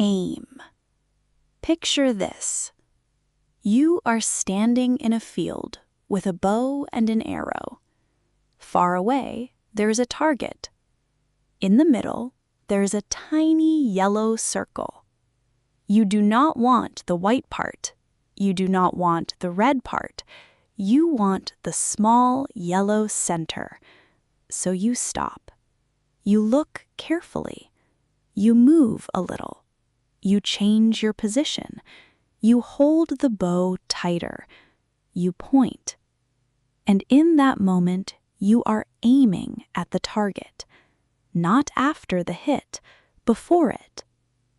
Aim. Picture this. You are standing in a field with a bow and an arrow. Far away, there is a target. In the middle, there is a tiny yellow circle. You do not want the white part. You do not want the red part. You want the small yellow center. So you stop. You look carefully. You move a little. You change your position. You hold the bow tighter. You point. And in that moment, you are aiming at the target, not after the hit, before it,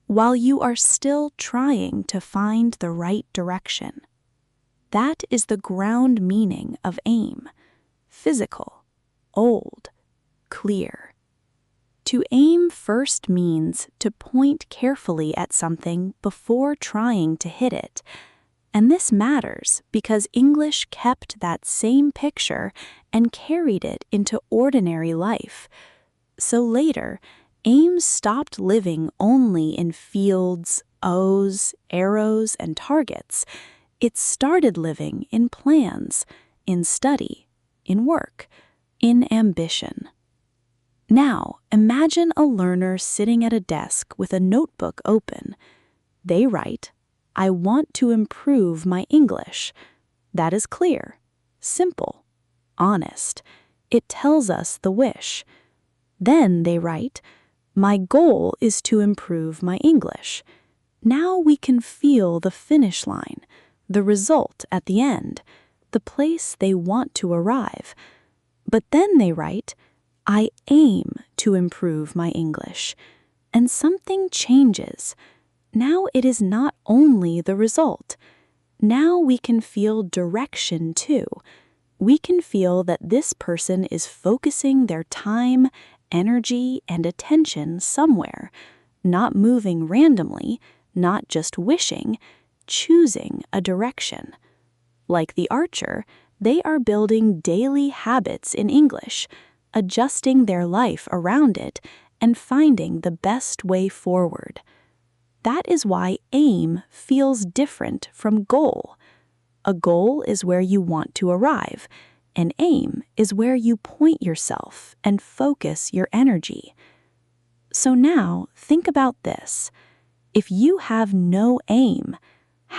while you are still trying to find the right direction. That is the ground meaning of aim: physical, old, clear. To aim first means to point carefully at something before trying to hit it. And this matters because English kept that same picture and carried it into ordinary life. So later, aim stopped living only in fields, O's, arrows, and targets. It started living in plans, in study, in work, in ambition. Now, imagine a learner sitting at a desk with a notebook open. They write, "I want to improve my English." That is clear, simple, honest. It tells us the wish. Then they write, "My goal is to improve my English." Now we can feel the finish line, the result at the end, the place they want to arrive. But then they write, "I aim to improve my English." And something changes. Now it is not only the result. Now we can feel direction too. We can feel that this person is focusing their time, energy, and attention somewhere, not moving randomly, not just wishing, choosing a direction. Like the archer, they are building daily habits in English, adjusting their life around it, and finding the best way forward. That is why aim feels different from goal. A goal is where you want to arrive. An aim is where you point yourself and focus your energy. So now think about this. If you have no aim,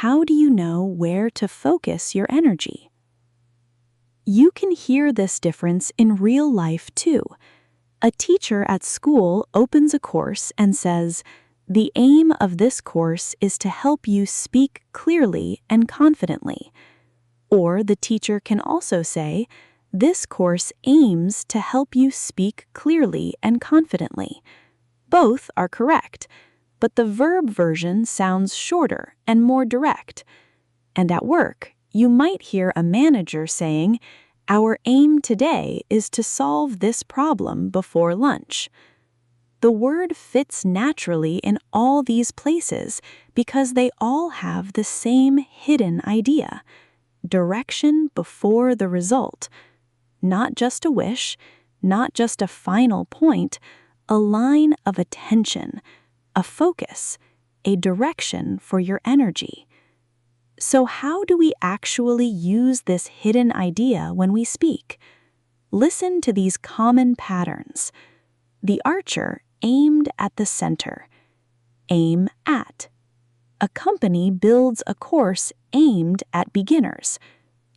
how do you know where to focus your energy? You can hear this difference in real life too. A teacher at school opens a course and says, "The aim of this course is to help you speak clearly and confidently." Or the teacher can also say, "This course aims to help you speak clearly and confidently." Both are correct, but the verb version sounds shorter and more direct. And at work, you might hear a manager saying, "Our aim today is to solve this problem before lunch." The word fits naturally in all these places because they all have the same hidden idea: direction before the result. Not just a wish, not just a final point, a line of attention, a focus, a direction for your energy. So how do we actually use this hidden idea when we speak? Listen to these common patterns. The archer aimed at the center. Aim at. A company builds a course aimed at beginners.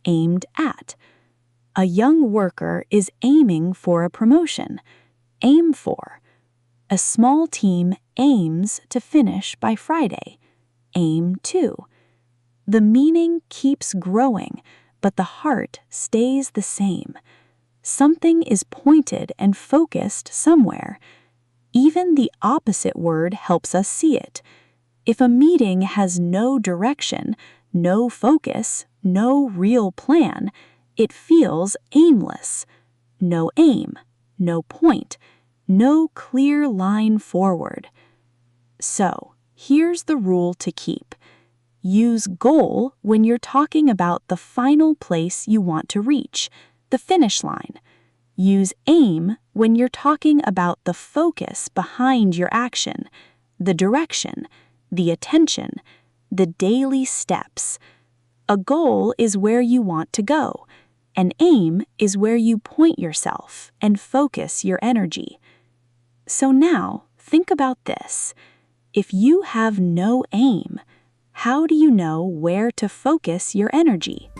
Aimed at. A young worker is aiming for a promotion. Aim for. A small team aims to finish by Friday. Aim to. The meaning keeps growing, but the heart stays the same. Something is pointed and focused somewhere. Even the opposite word helps us see it. If a meeting has no direction, no focus, no real plan, it feels aimless. No aim, no point, no clear line forward. So, here's the rule to keep. Use goal when you're talking about the final place you want to reach, the finish line. Use aim when you're talking about the focus behind your action, the direction. the attention, the daily steps. A goal is where you want to go. An aim is where you point yourself and focus your energy. So now, think about this. If you have no aim, how do you know where to focus your energy?